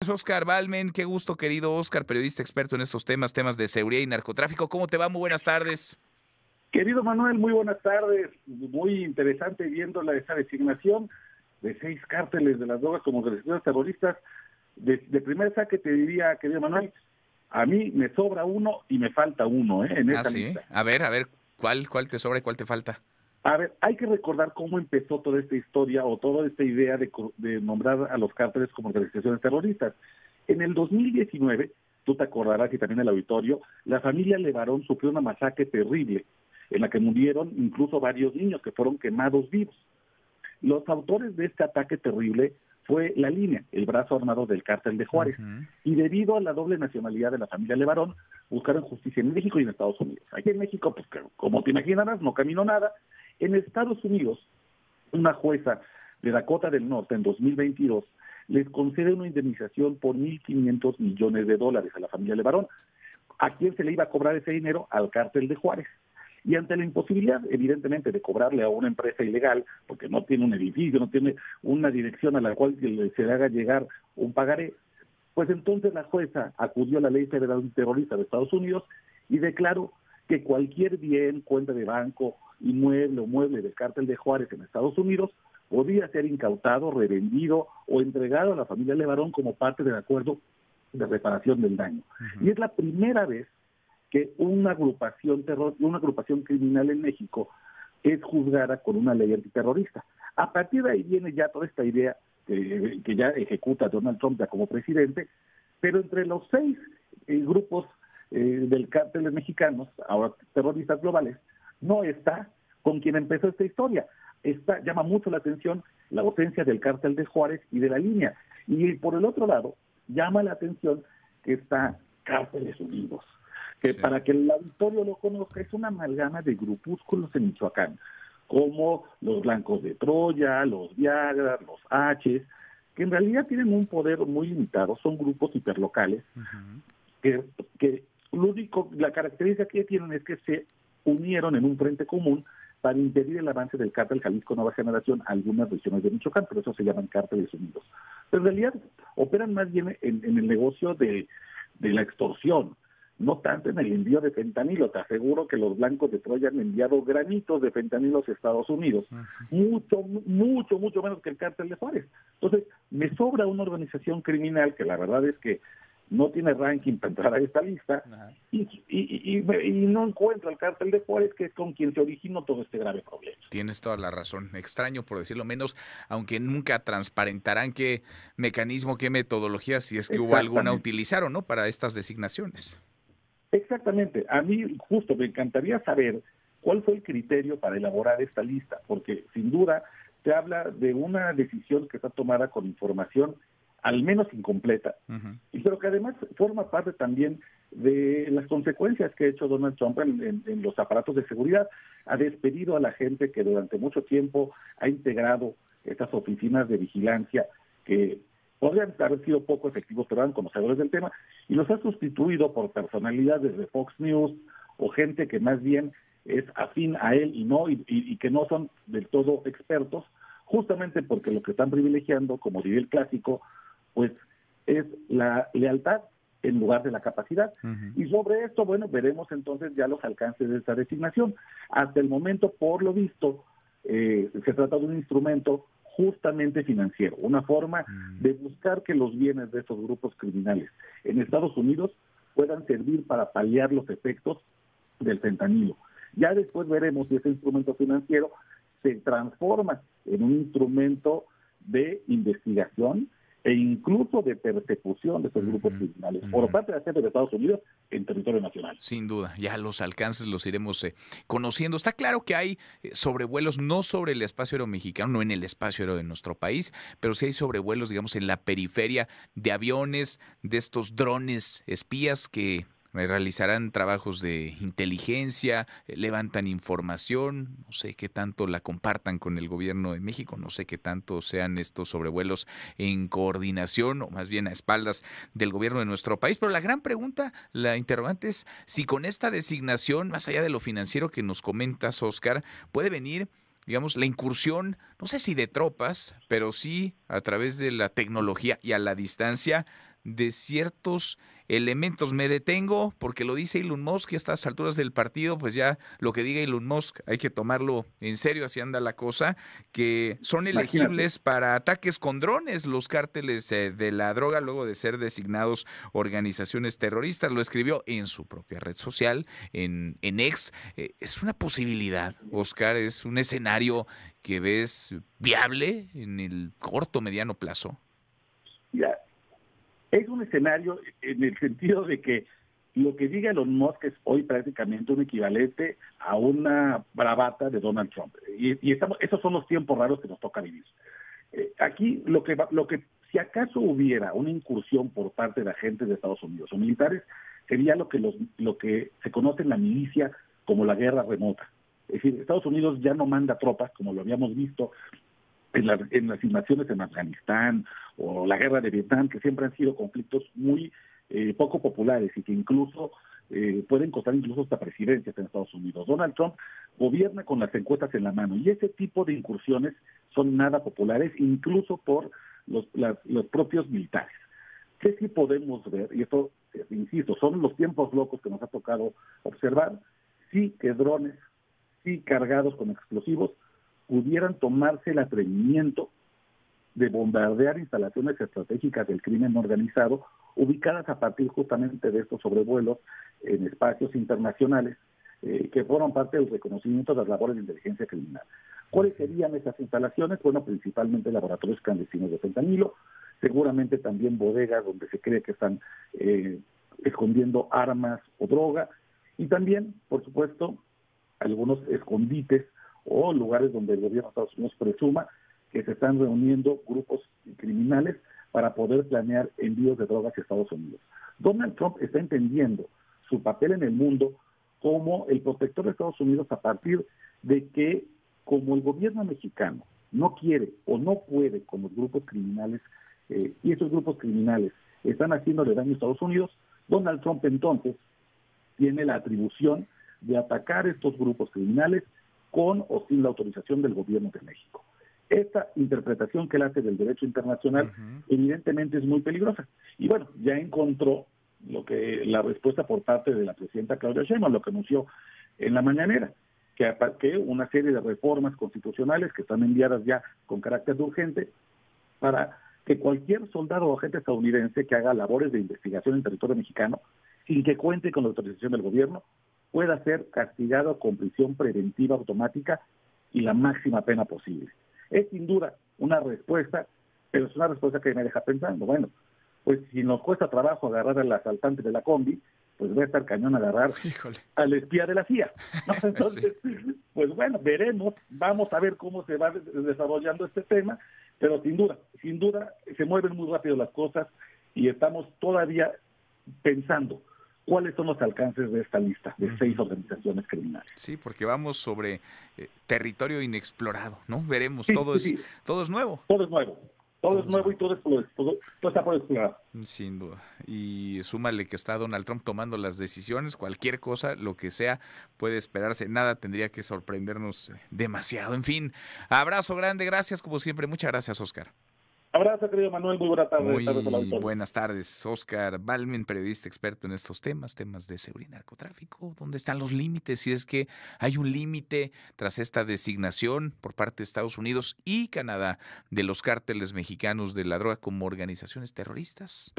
Oscar Balmen, qué gusto, querido Oscar, periodista experto en estos temas de seguridad y narcotráfico. ¿Cómo te va? Muy buenas tardes. Querido Manuel, muy buenas tardes. Muy interesante viendo esa designación de 6 cárteles de las drogas como organizaciones terroristas. De primer saque te diría, querido Manuel, a mí me sobra uno y me falta uno en Ah, esta sí. lista. A ver, ¿cuál te sobra y cuál te falta? A ver, hay que recordar cómo empezó toda esta historia o toda esta idea de nombrar a los cárteles como organizaciones terroristas. En el 2019, tú te acordarás y también el auditorio, la familia Levarón sufrió una masacre terrible en la que murieron incluso varios niños que fueron quemados vivos. Los autores de este ataque terrible fue la línea, el brazo armado del cártel de Juárez, y debido a la doble nacionalidad de la familia Levarón, buscaron justicia en México y en Estados Unidos. Aquí en México, pues como te imaginarás, no caminó nada. En Estados Unidos, una jueza de Dakota del Norte en 2022 les concede una indemnización por $1.500 millones a la familia Levarón. ¿A quién se le iba a cobrar ese dinero? Al cártel de Juárez. Y ante la imposibilidad, evidentemente, de cobrarle a una empresa ilegal, porque no tiene un edificio, no tiene una dirección a la cual se le haga llegar un pagaré, pues entonces la jueza acudió a la Ley Federal Terrorista de Estados Unidos y declaró que cualquier bien, cuenta de banco, inmueble o mueble del cártel de Juárez en Estados Unidos podía ser incautado, revendido o entregado a la familia Levarón como parte del acuerdo de reparación del daño. Y es la primera vez que una agrupación criminal en México es juzgada con una ley antiterrorista. A partir de ahí viene ya toda esta idea que ya ejecuta Donald Trump ya como presidente, pero entre los 6 grupos del cártel mexicanos, ahora terroristas globales, no está con quien empezó esta historia. Llama mucho la atención la ausencia del cártel de Juárez y de la línea. Y por el otro lado, llama la atención que está Cárteles Unidos, que Sí. para que el auditorio lo conozca es una amalgama de grupúsculos en Michoacán, como los Blancos de Troya, los Viagra, los H's, que en realidad tienen un poder muy limitado, son grupos hiperlocales, que la característica que tienen es que se unieron en un frente común para impedir el avance del cártel Jalisco Nueva Generación a algunas regiones de Michoacán, por eso se llaman Cárteles Unidos. Pero en realidad operan más bien en el negocio de la extorsión, no tanto en el envío de fentanilo. Te aseguro que los Blancos de Troya han enviado granitos de fentanilo a Estados Unidos, mucho menos que el cártel de Juárez. Entonces, me sobra una organización criminal que la verdad es que no tiene ranking para entrar a esta lista, y no encuentro al cártel de Juárez, que es con quien se originó todo este grave problema. Tienes toda la razón. Extraño, por decirlo menos, aunque nunca transparentarán qué mecanismo, qué metodología, si es que hubo alguna, Exactamente. utilizaron, ¿no?, para estas designaciones. Exactamente. A mí justo me encantaría saber cuál fue el criterio para elaborar esta lista, porque sin duda te habla de una decisión que está tomada con información al menos incompleta, pero que además forma parte también de las consecuencias que ha hecho Donald Trump en los aparatos de seguridad. Ha despedido a la gente que durante mucho tiempo ha integrado estas oficinas de vigilancia que podrían haber sido poco efectivos, pero eran conocedores del tema, y los ha sustituido por personalidades de Fox News o gente que más bien es afín a él y que no son del todo expertos, justamente porque lo que están privilegiando, como diría el clásico, pues es la lealtad en lugar de la capacidad. Y sobre esto, bueno, veremos entonces ya los alcances de esta designación. Hasta el momento, por lo visto, se trata de un instrumento justamente financiero, una forma de buscar que los bienes de estos grupos criminales en Estados Unidos puedan servir para paliar los efectos del fentanilo. Ya después veremos si ese instrumento financiero se transforma en un instrumento de investigación e incluso de persecución de estos grupos criminales por parte de la gente de Estados Unidos en territorio nacional. Sin duda, ya los alcances los iremos conociendo. Está claro que hay sobrevuelos, no sobre el espacio aéreo mexicano, no en el espacio aéreo de nuestro país, pero sí hay sobrevuelos, digamos, en la periferia de aviones, de estos drones espías que realizarán trabajos de inteligencia, levantan información, no sé qué tanto la compartan con el gobierno de México, no sé qué tanto sean estos sobrevuelos en coordinación o más bien a espaldas del gobierno de nuestro país. Pero la gran pregunta, la interrogante es si con esta designación, más allá de lo financiero que nos comentas, Oscar, puede venir, digamos, la incursión, no sé si de tropas, pero sí a través de la tecnología y a la distancia de ciertos elementos. Me detengo porque lo dice Elon Musk y a estas alturas del partido, pues ya lo que diga Elon Musk hay que tomarlo en serio, así anda la cosa, que son Imagínate. elegibles para ataques con drones los cárteles de la droga luego de ser designados organizaciones terroristas. Lo escribió en su propia red social, en X. Es una posibilidad, Oscar, es un escenario que ves viable en el corto, mediano plazo. Ya, es un escenario en el sentido de que lo que diga Elon Musk es hoy prácticamente un equivalente a una bravata de Donald Trump. Y esos son los tiempos raros que nos toca vivir. Aquí si acaso hubiera una incursión por parte de agentes de Estados Unidos o militares, sería lo que se conoce en la milicia como la guerra remota. Es decir, Estados Unidos ya no manda tropas, como lo habíamos visto en las invasiones en Afganistán o la guerra de Vietnam, que siempre han sido conflictos muy poco populares y que incluso pueden costar incluso hasta presidencias en Estados Unidos. Donald Trump gobierna con las encuestas en la mano y ese tipo de incursiones son nada populares, incluso por los propios militares. ¿Qué sí podemos ver? Y esto, insisto, son los tiempos locos que nos ha tocado observar. Sí que drones, sí cargados con explosivos, pudieran tomarse el atrevimiento de bombardear instalaciones estratégicas del crimen organizado ubicadas a partir justamente de estos sobrevuelos en espacios internacionales que forman parte del reconocimiento de las labores de inteligencia criminal. ¿Cuáles serían esas instalaciones? Bueno, principalmente laboratorios clandestinos de fentanilo, seguramente también bodegas donde se cree que están escondiendo armas o droga, y también, por supuesto, algunos escondites o lugares donde el gobierno de Estados Unidos presuma que se están reuniendo grupos criminales para poder planear envíos de drogas a Estados Unidos. Donald Trump está entendiendo su papel en el mundo como el protector de Estados Unidos a partir de que, como el gobierno mexicano no quiere o no puede con los grupos criminales, y esos grupos criminales están haciéndole daño a Estados Unidos, Donald Trump entonces tiene la atribución de atacar estos grupos criminales con o sin la autorización del gobierno de México. Esta interpretación que él hace del derecho internacional evidentemente es muy peligrosa. Y bueno, ya encontró la respuesta por parte de la presidenta Claudia Sheinbaum, lo que anunció en la mañanera, que una serie de reformas constitucionales que están enviadas ya con carácter de urgente para que cualquier soldado o agente estadounidense que haga labores de investigación en territorio mexicano, sin que cuente con la autorización del gobierno, pueda ser castigado con prisión preventiva automática y la máxima pena posible. Es sin duda una respuesta, pero es una respuesta que me deja pensando, bueno, pues si nos cuesta trabajo agarrar al asaltante de la combi, pues va a estar cañón agarrar Híjole. al espía de la CIA, ¿no? Entonces, Sí. pues bueno, veremos, vamos a ver cómo se va desarrollando este tema, pero sin duda, se mueven muy rápido las cosas y estamos todavía pensando cuáles son los alcances de esta lista de 6 organizaciones criminales. Sí, porque vamos sobre territorio inexplorado, ¿no? Veremos, Sí, sí, sí, todo es nuevo. todo es nuevo. Todo es nuevo y todo está por explorar. Sin duda. Y súmale que está Donald Trump tomando las decisiones, cualquier cosa, lo que sea, puede esperarse. Nada tendría que sorprendernos demasiado. En fin, abrazo grande, gracias como siempre. Muchas gracias, Oscar. Abrazo, querido Manuel, muy buena tarde. Muy buenas tardes, Oscar Balmen, periodista experto en estos temas de seguridad y narcotráfico. ¿Dónde están los límites? Si es que hay un límite tras esta designación por parte de Estados Unidos y Canadá de los cárteles mexicanos de la droga como organizaciones terroristas.